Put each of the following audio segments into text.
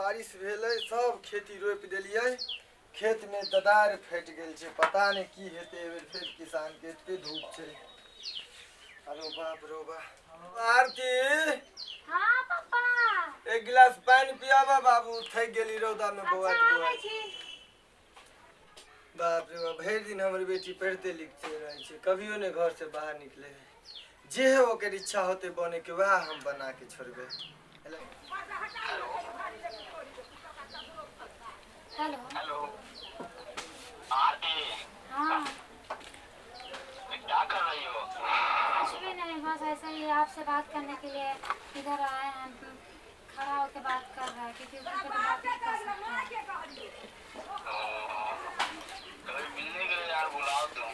बारिश भेलै सब खेती रोपि देलियै। खेत में ददार फट गेल छै, पता नहीं की हेतै एबेर फेर किसान के एते धूप छै। अरे बाप रो बाप। आरती हाँ पापा। एक गिलास पानी पियाबा बाबू, थक गेली रौदा में बौआ अच्छा बाप रे बाप, भरि दिन हमर बेटी पढ़ते लिखते रहे छै, कभियो ने घर से बाहर निकले है। जे है ओकर इच्छा होते बने के वह हम बना के छोड़बे। हेलो हेलो आरती। हाँ क्या कर रही हो? कुछ भी नहीं, बस ऐसे ही आपसे बात करने के लिए इधर आए हैं। खड़ा होकर बात कर रहा है क्योंकि उधर पे तो बात नहीं कर सकते हैं। कभी मिलने के लिए यार बुलाओ तुम।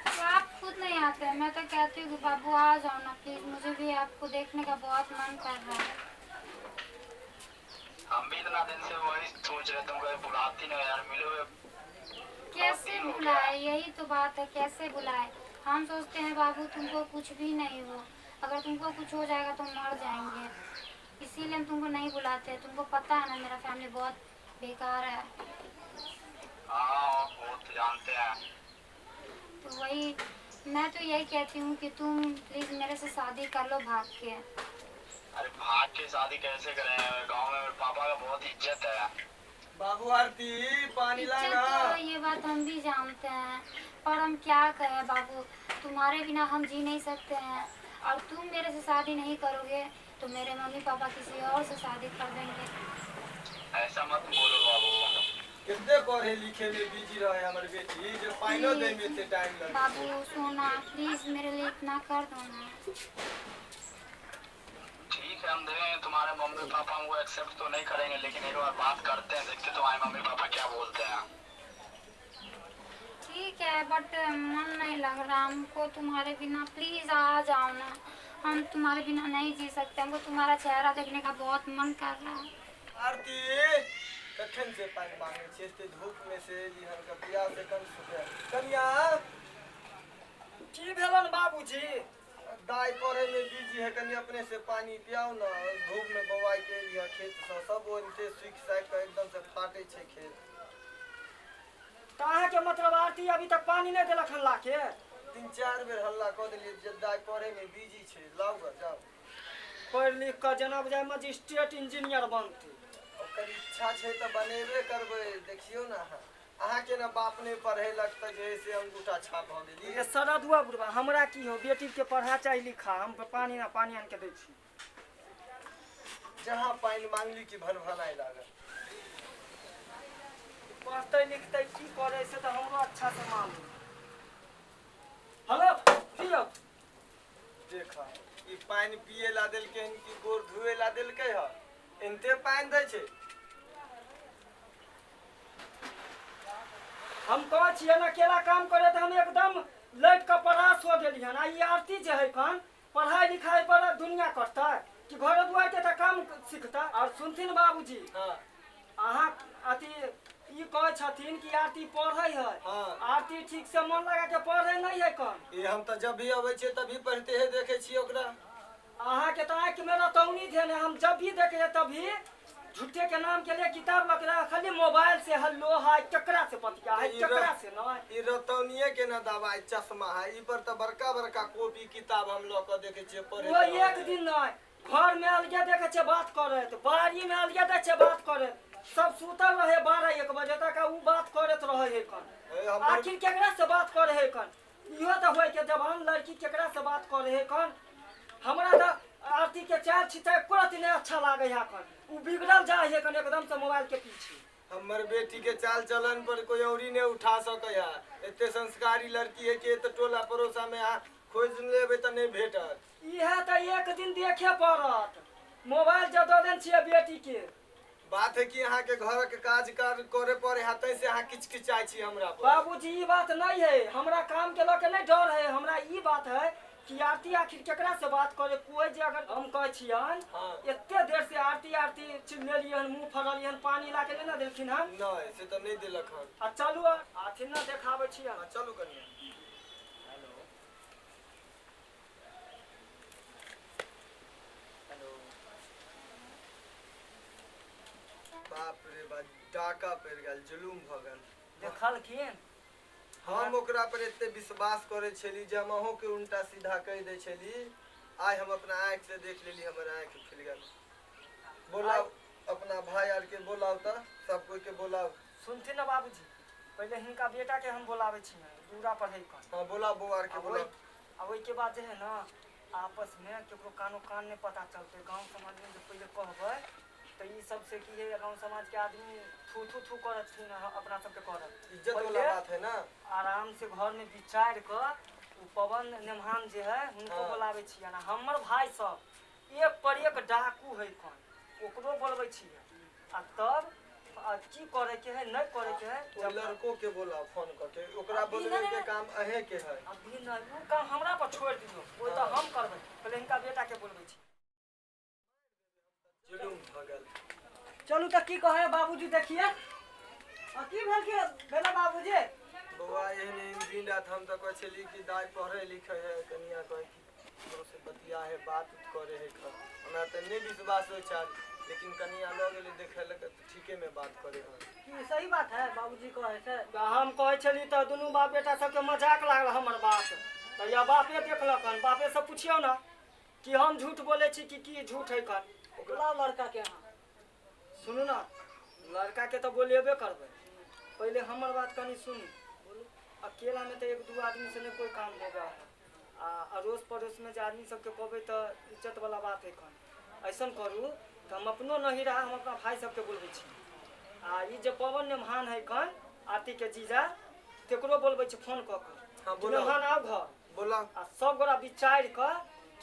तो आप खुद नहीं आते हैं, मैं तो कहती हूँ कि बाबू आ जाओ ना प्लीज, मुझे भी आपको देखने का बहुत मन कर रहा है। हम भी इतना दिन से वही सोच रहे, तुम कभी बुलाती नहीं यार, मिले हुए कैसे बुलाए, यही तो बात है, कैसे बुलाए। हम सोचते हैं बाबू तुमको कुछ भी नहीं हो, अगर तुमको कुछ हो जाएगा तो मर जाएंगे, इसीलिए हम तुमको नहीं बुलाते। तुमको पता है ना मेरा फैमिली बहुत बेकार है। हाँ वो तो जानते हैं। तो वही मैं तो यही कहती हूँ कि तुम प्लीज मेरे से शादी कर लो भाग के। अरे भाग के शादी कैसे करें, गांव में मेरे पापा का बहुत इज्जत है। बाबू आरती पानी लाना। तो ये बात हम भी जानते हैं, पर हम क्या कहें बाबू, तुम्हारे बिना हम जी नहीं सकते हैं। और तुम मेरे से शादी नहीं करोगे तो मेरे मम्मी पापा किसी और से शादी कर देंगे। ऐसा मत बोलो बाबू। कितने पढ़े लिखे में बिजी रहे हमारे बेटी, जो पाइनो दे में इतने टाइम लगे। बाबू सोना प्लीज मेरे लिए इतना कर दो ना। ठीक है हम देंगे, तुम्हारे मम्मी पापा हमको एक्सेप्ट तो नहीं करेंगे, लेकिन एक बार बात करते हैं, देखते तुम्हारे मम्मी पापा क्या बोलते हैं। ठीक है बट मन नहीं लग रहा हमको तुम्हारे बिना, प्लीज आ जाओ ना, हम तुम्हारे बिना नहीं जी सकते, हमको तुम्हारा चेहरा देखने का बहुत मन कर रहा है। आरती कखन से पानी मांगे छे, एते धूप में से लिहन का पिया से कम सुते। कन्या की भेलन बाबूजी? दाई पढ़े में बिजी है, कन्या अपने से पानी पियाओ ना। धूप में बवाई के लिए खेत से सब ओनते सूख साख के एकदम से फाटे छे खेत। कहाँ के मतलब आरती अभी तक पानी नहीं दिलक हल्ला के? 3-4 बेर हल्ला कर दिलिए, जब दाई पढ़े में बिजी छे। लाओ ग जाओ। पढ़ लिख कर जना बजाय मजिस्ट्रेट इंजीनियर बनते। ओकर इच्छा छे त बनेबे करबे, देखियो ना। अहाँ के ना बाप ने पढ़ेलक त जैसे अंगूठा छाप हो गेली। ये सरदुआ बुढ़वा हमरा की हो, बेटी के पढ़ा चाहे लिखा, हम पानी ना पानी आन के दै छी। जहाँ पानी मांगली की भन भनाई लागल। पढ़ते लिखते की करे से तो हमरो अच्छा से मालूम। हेलो पियो देखा ई पानी पिए ला देल के, इनकी गोर धुए ला देल के ह, इनते पानी दै छे। हम कह छिए ना अकेला काम करे तो हम एकदम लट के परास हो गेली हन। आ ई आरती जे है कन पढ़ाई लिखाई पर दुनिया करता कि घर दुआर के काम सीखता। और सुनथिन बाबूजी, हां अहाँ अति ई कहे छथिन कि आरती पढ़े है। हां आरती ठीक से मन लगा के पढ़े नहीं है कन। ये हम त जब भी आवे छे तभी पढ़ते है, देखे छी ओकरा। अहाँ के तो आँख में रतौनी थे, हम जब भी देखे तभी झूठे के नाम के लिए किताब लग रहा, खाली मोबाइल से हल्लो है, चकरा से पतिया है, चकरा से ना। ई रतौनिए के ना दवाई चश्मा है, ई पर त बड़का बड़का कॉपी किताब हम लोग के देखे छे पढ़े। वो एक दिन नहीं, घर में अलगे देखे छे बात करे, तो बाड़ी में अलगे देखे छे बात करे, सब सुतल रहे 12-1 बजे तक उ बात करत रहे है कन। आखिर केकरा से बात करे है कन? इहो तो होय के जवान लड़की केकरा से बात करे है कन? हमरा तो आरती के चाल छिता कोत नहीं अच्छा लागे है कन, उ बिगड़ल जाए है कन एकदम से मोबाइल के पीछे। हमर बेटी के चाल चलन पर कोई औरी ने उठा सके है। एते संस्कारी लड़की है के त टोला पड़ोसा में आ खोज लेबे त नहीं भेटत। इहे तो एक दिन देखे पड़त, मोबाइल जो दो दिन छिए बेटी के। बात है कि यहाँ के घर के काज करे पड़े है, तै से अहाँ किचकिचाई छी हमरा पर। बाबूजी ई बात नहीं है, हमरा काम के लोग के नहीं डर है, हमरा ई बात है कि आरती आखिर केकरा से बात करे। कोई जे अगर हम कहे छियन एते देर से आरती आरती चिल्लेलियन, मुंह फरलियन, पानी ला के नहीं देलखिन हम। नहीं से तो नहीं देलक हन। आ चलू आथिन ना देखाबै छियन। चलू कनिया। हेलो हेलो बाप रे बा डाका पड़ गेल जुलूम भ गेल देखलखिन हम ओकरा पर एते विश्वास करे छली जे हम अहूँ के उल्टा सीधा कह दे छली आज हम अपना आँख से देख लेली हमर आँख खुल गेल बोलाओ अपना भाई आर के बोलाओ त सब कोई के बोलाओ सुनथिन ना बाबूजी पहले हिनका बेटा के हम बोलावे छी दूरा पर है कन हां बोला बो आर के बोला अब ओई के बाद जे है ना आपस में केकरो कानो कान नहीं पता चलते गांव समाज में जो पहले कहबै तो ई सब से की है गांव समाज के आदमी थू थू थू करत छी ना अपना सब के करत इज्जत वाला बात है ना आराम से घर में विचार क पवन नेमान जे है उनको बोलावे छी ना हमर भाई सब एक पर एक डाकू है कन ओकरो बोलबै छी आ तब की करे के है नहीं करे के है ओ लड़को के बोला फोन करके ओकरा बोलने के काम अहे के है अभी नहीं वो काम हमरा पर छोड़ दियो वो तो हम करबै पहले इनका बेटा के बोलबै छी जुलूम भ गेल चलू त की कहे बाबूजी देखिए आ की भेल के भेला बाबूजी बउआ एहन दिन रात हम तो कह छली कि दाई पढ़े लिखे है कनिया कह कि ककरो से बतिया है बात करे है हमरा त नहीं विश्वास हो चाल लेकिन कनिया लग गेली देखे लग त ठीके में बात करे है की सही बात है बाबूजी कहे से हम कहे छली त दुनू बाप बेटा सब के मजाक लागल हमर बात त या बापे देखलकन बापे से पूछियो ना कि हम झूठ बोले छी कि झूठ है कन ओकरा लड़का के हां सुनू ना लड़का के तो बोलेबे करबे पहले हमर बात कनी सुनी अकेला में तो एक दो आदमी से नहीं कोई काम होगा आ अड़ोस पड़ोस में जो आदमी सबके कहबे तो इज्जत वाला बात है कन ऐसा करू तो हम अपनो नहीं रहा हम अपना भाई सबके बोलबे छी आ ई जे पवन नेमान है कन आरती के जीजा तेकरो बोलबे छी फोन क के हां बोला नेमान आओ घर बोला आ सब गोरा विचार क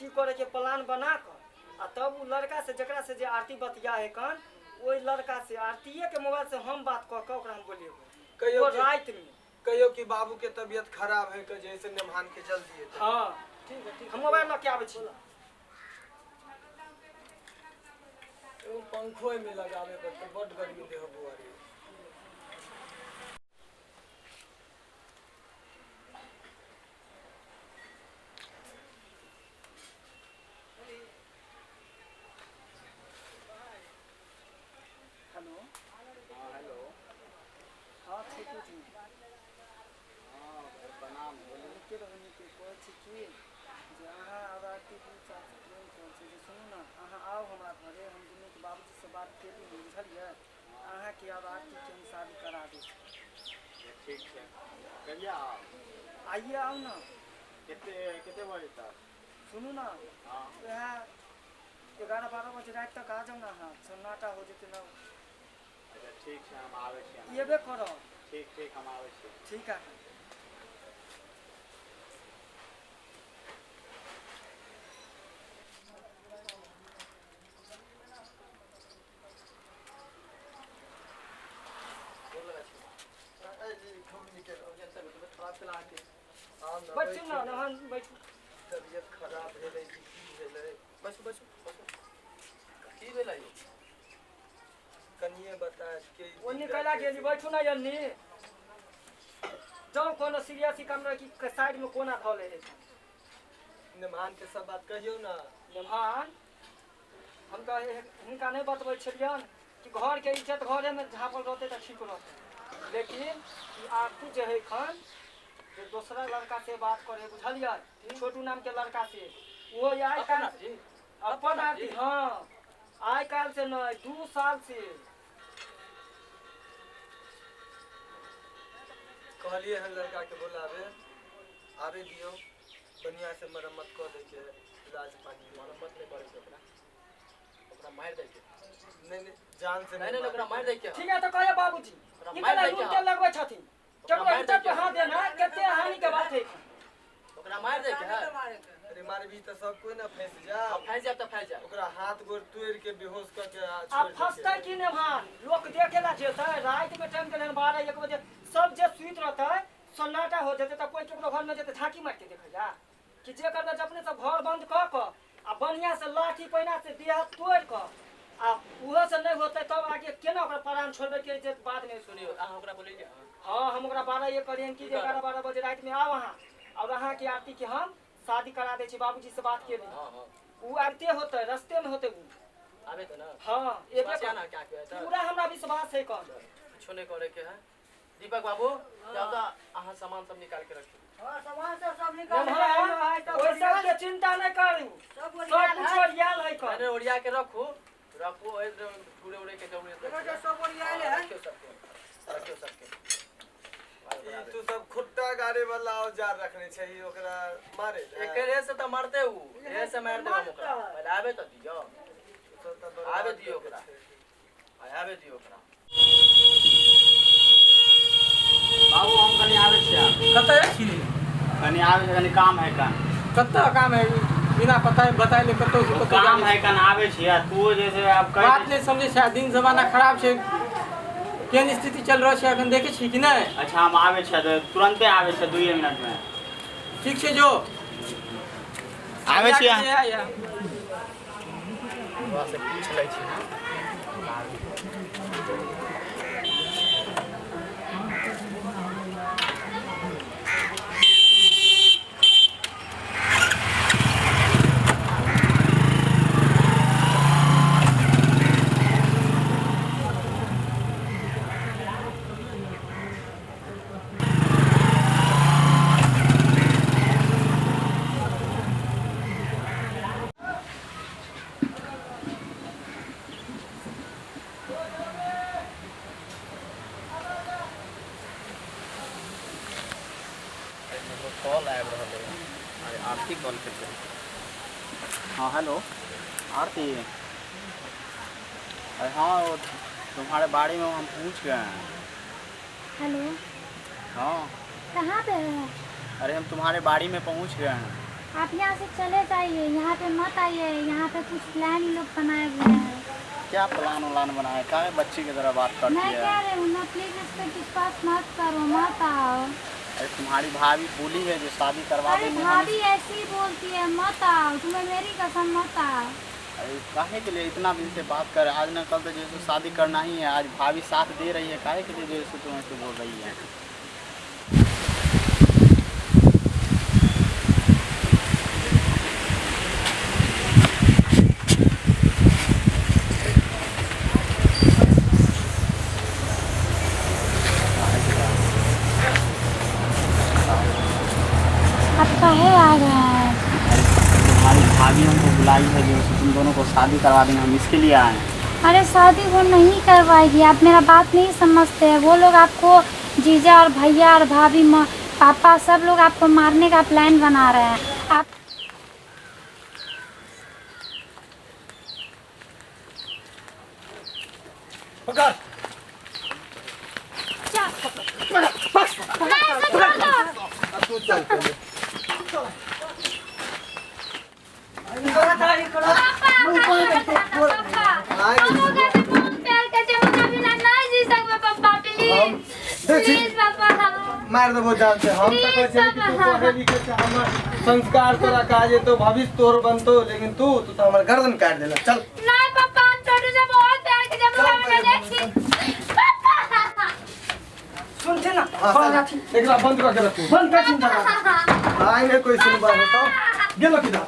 की करे के प्लान बना क आ तब उ लड़का से जकरा से जे आरती बतिया है कन ओई लड़का से आरतीये के मोबाइल से हम बात क के ओकरा हम बोलिए कहियो रात में कहियो कि बाबू के तबीयत खराब है के जैसे नेमान के चल दिए हां ठीक है हम मोबाइल ल के आबै छी ओ पंखो में लगावे पर तो बड गर्मी देह बुआरी हेलो हाँ हेलो हाँ ठीक है जी हाँ प्रणाम बोलिए के रहनी के कहै छी कि जे अहाँ अब आरती दू चार से प्रेम करै छी जे सुनू ना अहाँ आओ हमरा घरे हम दुनू के बाबूजी से बात केली बुझलिए अहाँ के अब आरती के हम शादी करा दै छी ठीक है कहिया आइए आओ ना कितने बजे तक सुनू ना हाँ वह 11-12 बजे रात तक आ जाओ ना अहाँ सन्नाटा हो जेते ना अच्छा ठीक है हम आवे छी येबे करो ठीक हम आवे छी ठीक है बैठू ना नहान बैठू तबीयत खराब भेलै कि की भेलै बसु की भेलै कनिए बता के ओन्नी कैला गेली बैठू ना यन्नी जाओ कोनो सीरियस काम रही कि साइड में कोना धले है नेमान के सब बात कहियो ना नेमान हम तो हिनका नहीं बतबै छलियन कि घर के इज्जत घरे में झापल रहते तो ठीक रहते लेकिन ई आरती जे है खन जे दूसरा लड़का से बात करे बुझलिए छोटू नाम के लड़का से वो आई काल अपन आरती हाँ आई काल से नहीं 2 साल से कहलिए हन लड़का के बोलावे आवे दियो बढ़िया से मरम्मत कर दे के इलाज पानी मरम्मत नहीं करे ओकरा मार दे के नहीं जान से नहीं ओकरा मार दे के ठीक है तो कहे बाबूजी इनका लूट के लगबै छथिन केकरो इज्जत पे हाथ देना कते हानि के बात है ओकरा मार दे के अरे मारे भी तो सब कोई ना फंस जा फंस जा ओकरा हाथ गोड़ तोड़ के बेहोश कर के आप फंसते कि ने भान लोग देखेला जेते रात में टाइम के 12-1 बजे सब जे सुइत रहते सन्नाटा हो जेते त कोई केकरो घर में जेते झांकी मार के देखे जा कि जे करबे अपने सब घर बंद क के आ बढ़िया से लाठी पैना से देह तोड़ के आ उहो से नहीं होते तब आगे केना ओकरा प्राण छोड़बे के जे बाद में सुनियो अहाँ ओकरा बोलिए हाँ हम ओकरा 12-1 करियन कि 11-12 बजे रात में आओ अहाँ और अहाँ की आरती के हम शादी करा दे छी बाबूजी से बात के लिए हां वो आरती होते रास्ते में होते वो आवे तो ना हाँ एबे क्या ना क्या कहता पूरा हमरा विश्वास है कौन कुछ नहीं करे के है दीपक बाबू जाओ तो आहा सामान सब निकाल के रखियो हां सामान सब ओइ सब के चिंता नहीं करू सब कुछ ओरियाल है कौन मैंने ओरिया के रखो ओए पूरे उड़े के जरूरत है सब ओरियाल है रखियो सबके ई तू सब खुट्टा गाड़े वाला औजार रखने चाहिए ओकरा मारे एकरे से तो मारते हूं ए से मार देबो ओकरा पहले आवे तो दियो आवे दियो ओकरा आवे दियो ओकरा बाबू हम कनी आवे छियै कतऽ छी कनी आवे छै कनी काम है कन कतऽ काम है बिना पता बताइले कतऽ काम है कन आवे छियै तू जैसे अब बात नहीं समझे छै दिन जमाना खराब छै केहन स्थिति चल रहल छै अखन देखे छी कि नहीं अच्छा हम आवे छै तो तुरंते आवे छै 2 मिनट में ठीक छै जो आवे छियै वहां से पूछ लै छी कॉल आया रहा है अरे आरती कॉल करते हैं हाँ हेलो आरती अरे हाँ वो तुम्हारे बारे में हम पूछ गए हैं हेलो हाँ कहाँ पे है? अरे हम तुम्हारे बाड़ी में पहुंच गए हैं आप यहाँ से चले जाइए, यहाँ पे मत आइए। यहाँ पे कुछ प्लान लोग बनाए हुए हैं। क्या प्लान उलान बनाया क्या है बच्ची की तरह बात करती मैं है कह रही हूँ ना, प्लीज इस पे विश्वास मत करो, मत आओ। अरे तुम्हारी भाभी बोली है जो शादी करवा अरे देंगे भाभी ऐसी ही बोलती है, मत आओ, तुम्हें मेरी कसम, मत आओ। अरे काहे के लिए इतना दिन से बात कर आज न कल तो जैसे शादी करना ही है आज भाभी साथ दे रही है काहे के लिए जैसे तुम ऐसे बोल रही है आप काहे आ गए हैं? हमारी भाभी हमको बुलाई है जो तुम दोनों को शादी करवा देंगे हम इसके लिए आए हैं अरे शादी वो नहीं करवाएगी, आप मेरा बात नहीं समझते हैं। वो लोग आपको, जीजा और भैया और भाभी पापा सब लोग आपको मारने का प्लान बना रहे हैं। आप पकड़ तू चल पहले मार देबो जान से हम तक कहै छी कि तू पढ़े लिखे छै हमर संस्कार तोरा काजे तो भविष्य तोर बनतो लेकिन तू तो हमर गर्दन काट देला चल नहीं पापा, हम छोटू से बहुत प्यार के जमुना में देखी। पापा सुनते ना एकरा बंद कर के रखू बंद कर चिंता आएंगे कोई सुनबा है तो गेलो किधर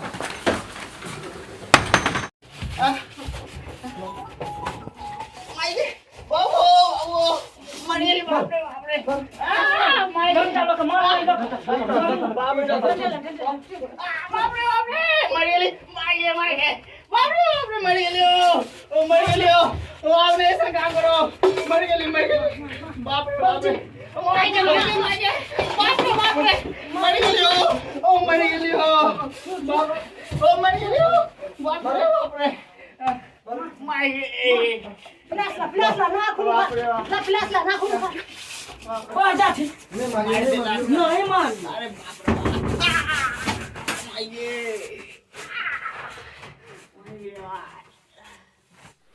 नहीं मान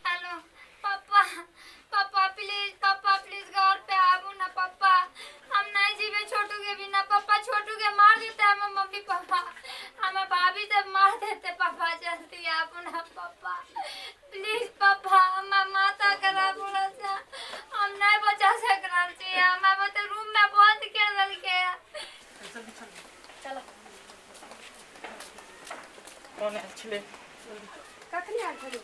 हेलो पापा, पापा प्लीज घर पे आओ ना पापा, हम नहीं जीवे छोटू के बिना। पापा छोटू के मार देते हैं हमें मम्मी पापा, हमें भाभी से मार देते। पापा जल्दी आओ ना पापा, प्लीज पापा, हमारा माथा खराब हो रहा था, हम नहीं बचा सक रहा छी। हमें तो रूम में बंद कर रल के चलो कौन है छिले कखनी आल छली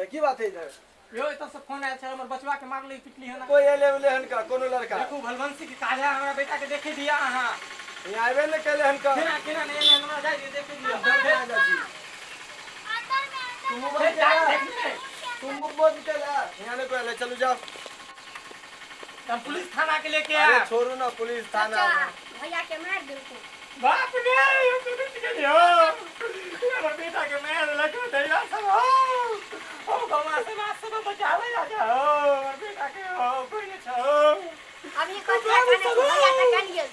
की बात है इधर यो इतना से फोन आया हमर बचवा के मारली पिटली है ना कोई एले उले हन का कोनो लड़का देखू भलवंशी के काजा हमरा बेटा के देखे दिया हां यहाँ आवे न केले हन का केना नहीं हमरा जाई देखे दिया अंदर तुम मोबाइल चला यहाँ ने पहले चलो जाओ हम पुलिस थाना के लेके अरे आ छोड़ू ना पुलिस थाना भैया के मार देलको बाप रे यो तो कुछ के लियो मेरा बेटा के मार लगा दैया सब हो गवा से बात सब बचावे जा और बेटा के हो कोई न छो अभी कथि खाने भैया तक लिए